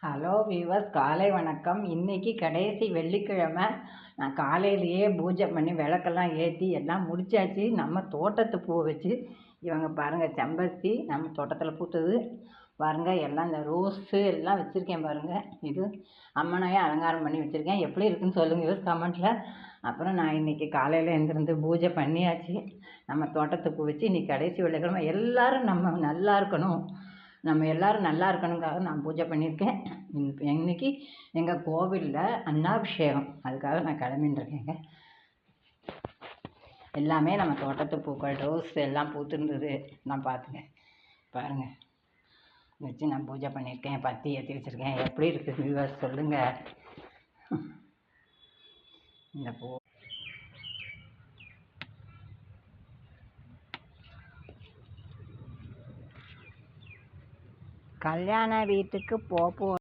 Hello viewers, காலை வணக்கம். இன்னைக்கு கடைசி வெள்ளிக்கிழமை. நான் காலையிலேயே பூஜை பண்ணி விளக்கெல்லாம் ஏற்றி எல்லாம் முடிச்சாச்சு. நம்ம தோட்டத்து பூ வச்சு இவங்க பாருங்கள், செம்பருத்தி நம்ம தோட்டத்தில் பூத்தது பாருங்கள். எல்லாம் இந்த ரோஸு எல்லாம் வச்சுருக்கேன் பாருங்கள். இது அம்மனையும் அலங்காரம் பண்ணி வச்சுருக்கேன். எப்படி இருக்குன்னு சொல்லுங்கள் யூஸ் கமெண்ட்டில். அப்புறம் நான் இன்றைக்கி காலையில் எழுந்திருந்து பூஜை பண்ணியாச்சு. நம்ம தோட்டத்து பூ வச்சு இன்றைக்கி கடைசி வெள்ளிக்கிழமை. எல்லோரும் நம்ம நல்லா இருக்கணும், நம்ம எல்லோரும் நல்லா இருக்கணுங்காக நான் பூஜை பண்ணியிருக்கேன். இன்னைக்கு எங்கள் கோவிலில் அன்னாபிஷேகம், அதுக்காக நான் கிளம்பிட்டுருக்கேங்க. எல்லாமே நம்ம தோட்டத்து பூக்கள், ரோஸ் எல்லாம் பூத்துருந்தது. நான் பார்த்துங்க பாருங்கள், வச்சு நான் பூஜை பண்ணியிருக்கேன். பத்தி ஏற்றி வச்சுருக்கேன். எப்படி இருக்குது வியூவர்ஸ் சொல்லுங்கள். இந்த பூ கல்யாண வீட்டுக்கு போக